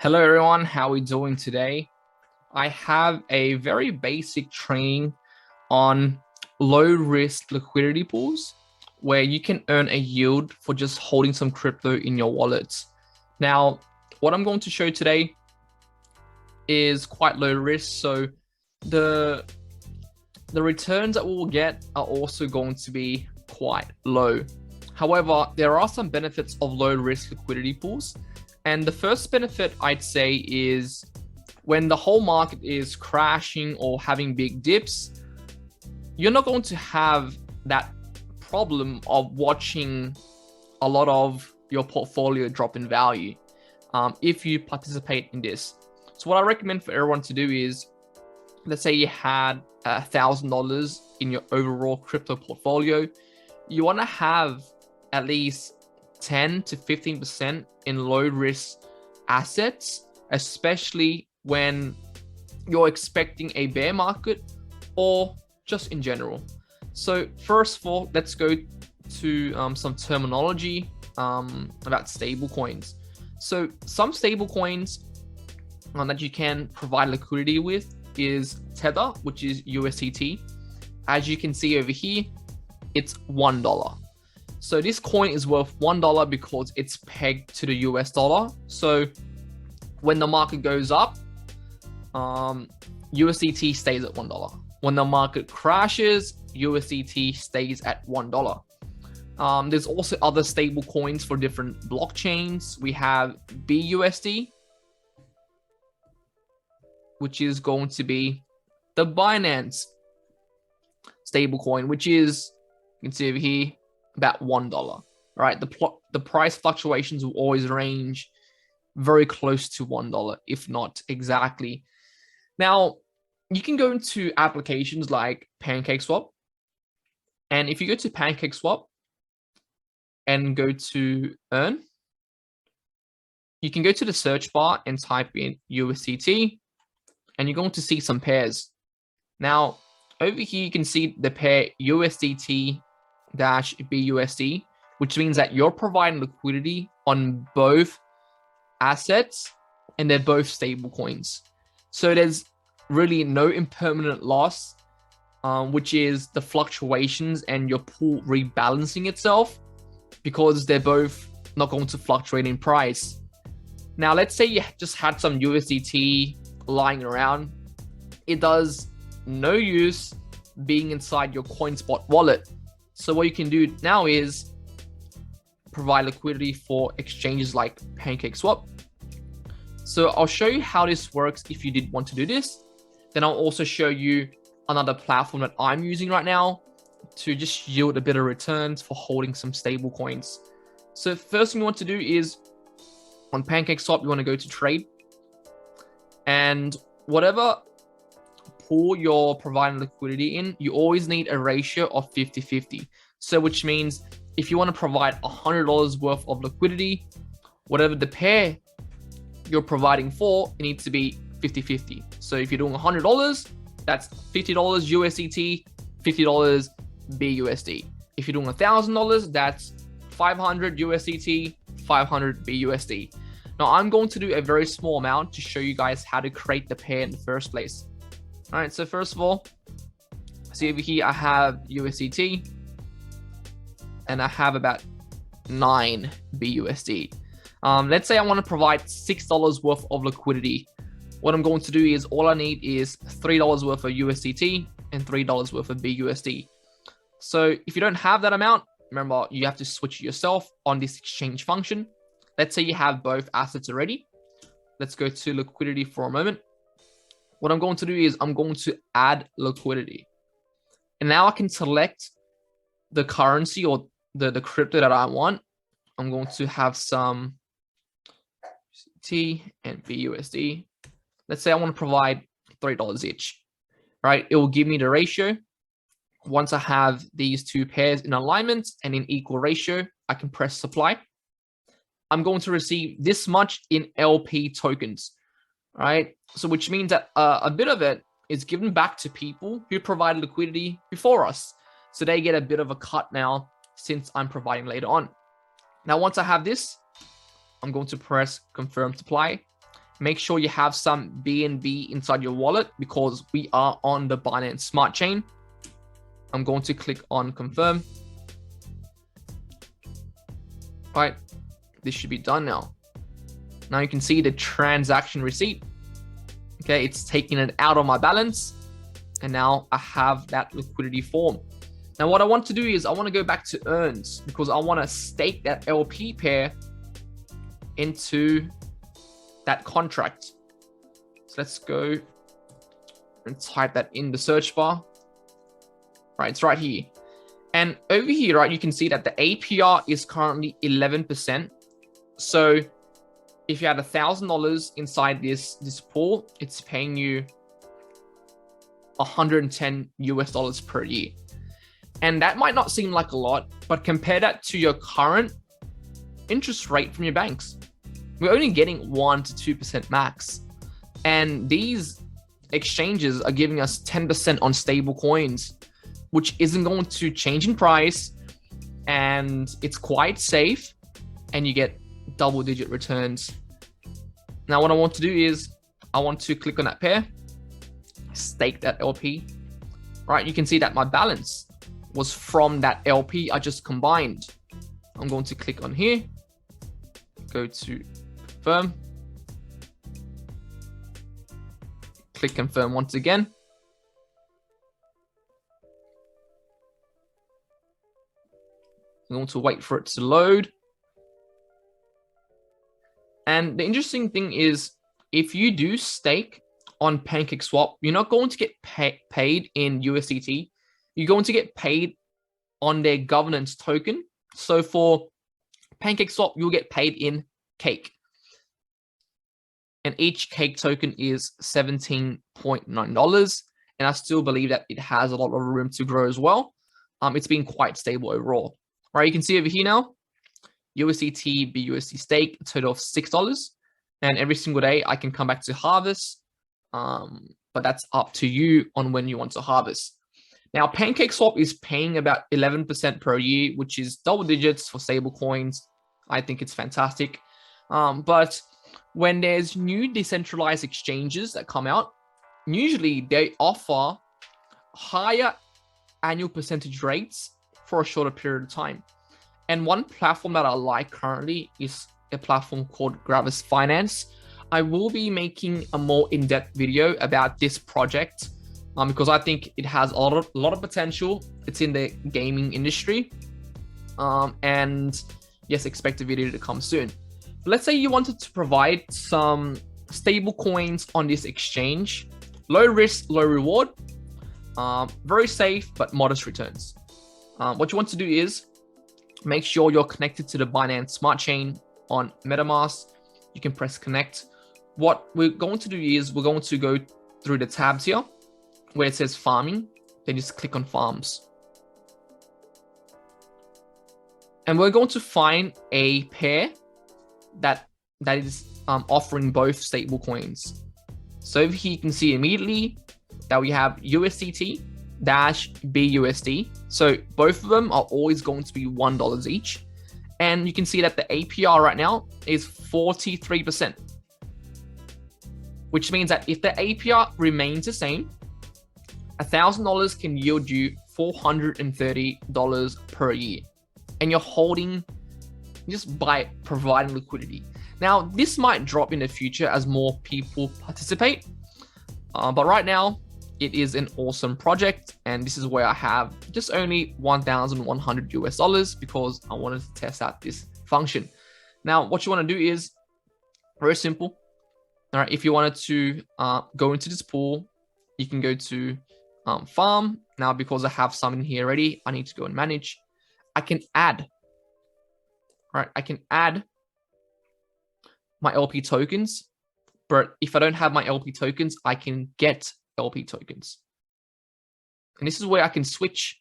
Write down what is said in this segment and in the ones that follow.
Hello everyone, how are we doing today? I have a very basic training on low risk liquidity pools where you can earn a yield for just holding some crypto in your wallets. Now, what I'm going to show today is quite low risk, so the returns that we'll get are also going to be quite low. However, there are some benefits of low risk liquidity pools. And the first benefit I'd say is when the whole market is crashing or having big dips, you're not going to have that problem of watching a lot of your portfolio drop in value if you participate in this. So what I recommend for everyone to do is, let's say you had $1,000 in your overall crypto portfolio, you want to have at least 10 to 15% in low risk assets, especially when you're expecting a bear market or just in general. So first of all, let's go to some terminology about stable coins. So some stable coins that you can provide liquidity with is Tether, which is USDT. As you can see over here, it's $1. So this coin is worth $1 because it's pegged to the US dollar. So when the market goes up, USDT stays at $1. When the market crashes, USDT stays at $1. There's also other stable coins for different blockchains. We have BUSD, which is going to be the Binance stablecoin, which is, you can see over here, about $1. Right? The price fluctuations will always range very close to $1, if not exactly. Now, you can go into applications like PancakeSwap. And if you go to PancakeSwap and go to earn, you can go to the search bar and type in USDT, and you're going to see some pairs. Now, over here, you can see the pair USDT-BUSD, which means that you're providing liquidity on both assets and they're both stable coins. So there's really no impermanent loss, which is the fluctuations and your pool rebalancing itself, because they're both not going to fluctuate in price. Now, let's say you just had some USDT lying around. It does no use being inside your CoinSpot wallet. So what you can do now is provide liquidity for exchanges like PancakeSwap. So I'll show you how this works if you did want to do this. Then I'll also show you another platform that I'm using right now to just yield a bit of returns for holding some stable coins. So first thing you want to do is on PancakeSwap, you want to go to trade, and whatever pool you're providing liquidity in, you always need a ratio of 50-50. So which means if you want to provide $100 worth of liquidity, whatever the pair you're providing for, it needs to be 50-50. So if you're doing $100, that's $50 USDT, $50 BUSD. If you're doing $1,000, that's $500 USDT, $500 BUSD. Now I'm going to do a very small amount to show you guys how to create the pair in the first place. All right, so first of all, see over here, I have USDT and I have about 9 BUSD. Let's say I want to provide $6 worth of liquidity. What I'm going to do is all I need is $3 worth of USDT and $3 worth of BUSD. So if you don't have that amount, remember, you have to switch yourself on this exchange function. Let's say you have both assets already. Let's go to liquidity for a moment. What I'm going to do is I'm going to add liquidity. And now I can select the currency or the crypto that I want. I'm going to have some T and BUSD. Let's say I want to provide $3 each, right? It will give me the ratio. Once I have these two pairs in alignment and in equal ratio, I can press supply. I'm going to receive this much in LP tokens, right? So which means that a bit of it is given back to people who provided liquidity before us. So they get a bit of a cut now since I'm providing later on. Now, once I have this, I'm going to press confirm supply. make sure you have some BNB inside your wallet because we are on the Binance Smart Chain. I'm going to click on confirm. Right, this should be done now. Now you can see the transaction receipt. Okay, it's taking it out of my balance. And now I have that liquidity form. Now what I want to do is I want to go back to earns because I want to stake that LP pair into that contract. So let's go and type that in the search bar. Right, it's right here. And over here, right, you can see that the APR is currently 11%. So if you had $1,000 inside this pool, it's paying you $110 per year. And that might not seem like a lot, but compare that to your current interest rate from your banks. We're only getting 1 to 2% max. And these exchanges are giving us 10% on stable coins, which isn't going to change in price. And it's quite safe. And you get double-digit returns. Now, what I want to do is I want to click on that pair, stake that LP. Right, you can see that my balance was from that LP I just combined. I'm going to click on here, go to confirm, click confirm once again. I'm going to wait for it to load. And the interesting thing is, if you do stake on PancakeSwap, you're not going to get paid in USDT. You're going to get paid on their governance token. So for PancakeSwap, you'll get paid in cake. And each cake token is $17.9. And I still believe that it has a lot of room to grow as well. It's been quite stable overall. All right, you can see over here now, USDT, BUSD stake, a total of $6. And every single day I can come back to harvest. But that's up to you on when you want to harvest. Now, PancakeSwap is paying about 11% per year, which is double digits for stable coins. I think it's fantastic. But when there's new decentralized exchanges that come out, usually they offer higher annual percentage rates for a shorter period of time. And one platform that I like currently is a platform called Gravis Finance. I will be making a more in-depth video about this project because I think it has a lot of potential. It's in the gaming industry. And yes, expect a video to come soon. But let's say you wanted to provide some stable coins on this exchange. Low risk, low reward. Very safe, but modest returns. What you want to do is make sure you're connected to the Binance Smart Chain on MetaMask. You can press connect. What we're going to do is we're going to go through the tabs here where it says farming. Then just click on farms. And we're going to find a pair that is offering both stable coins. So over here you can see immediately that we have USDT dash BUSD. So both of them are always going to be $1 each. And you can see that the APR right now is 43%. Which means that if the APR remains the same, $1,000 can yield you $430 per year. And you're holding just by providing liquidity. Now, this might drop in the future as more people participate. But right now, it is an awesome project. And this is where I have just only $1,100 because I wanted to test out this function. Now, what you want to do is very simple. All right, if you wanted to go into this pool, you can go to farm. Now, because I have some in here already, I need to go and manage. I can add, right? I can add my LP tokens, but if I don't have my LP tokens, I can get LP tokens. And this is where I can switch,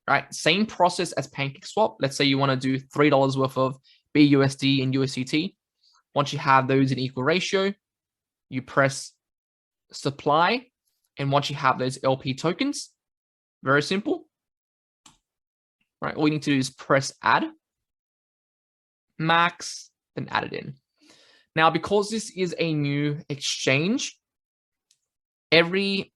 right? Same process as PancakeSwap. Let's say you want to do $3 worth of BUSD and USDT. Once you have those in equal ratio, you press supply. And once you have those LP tokens, very simple, right? All you need to do is press add, max, then add it in. Now, because this is a new exchange, every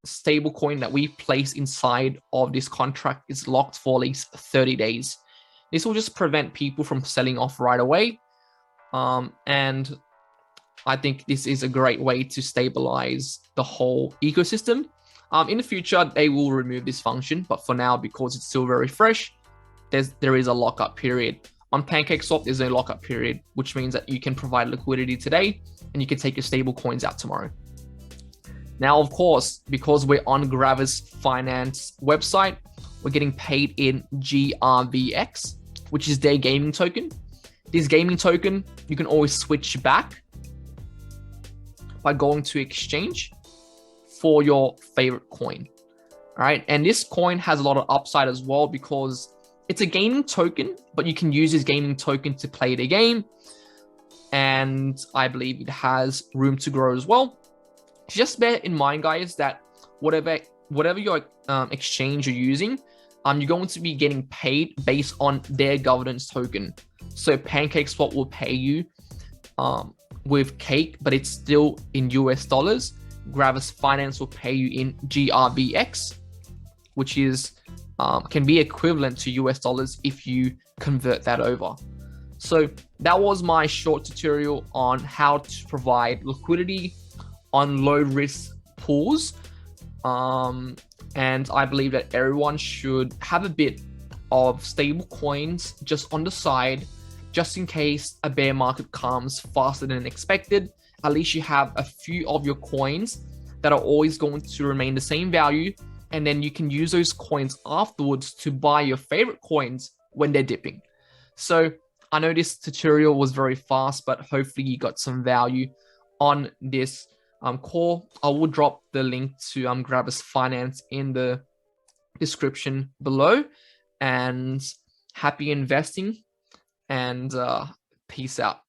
stable coin that we place inside of this contract is locked for at least 30 days. This will just prevent people from selling off right away. And I think this is a great way to stabilize the whole ecosystem. In the future, they will remove this function, but for now, because it's still very fresh, there is a lockup period. On PancakeSwap, there's no lockup period, which means that you can provide liquidity today and you can take your stable coins out tomorrow. Now, of course, because we're on Gravis Finance website, we're getting paid in GRVX, which is their gaming token. This gaming token, you can always switch back by going to exchange for your favorite coin. All right. And this coin has a lot of upside as well because it's a gaming token, but you can use this gaming token to play the game. And I believe it has room to grow as well. Just bear in mind, guys, that whatever your exchange you're using, you're going to be getting paid based on their governance token. So PancakeSwap will pay you with Cake, but it's still in US dollars. Gravis Finance will pay you in GRVX, which is can be equivalent to US dollars if you convert that over. So that was my short tutorial on how to provide liquidity on low risk pools. And I believe that everyone should have a bit of stable coins just on the side, just in case a bear market comes faster than expected. At least you have a few of your coins that are always going to remain the same value. And then you can use those coins afterwards to buy your favorite coins when they're dipping. So I know this tutorial was very fast, but hopefully you got some value on this call. I will drop the link to Gravis Finance in the description below. And happy investing and peace out.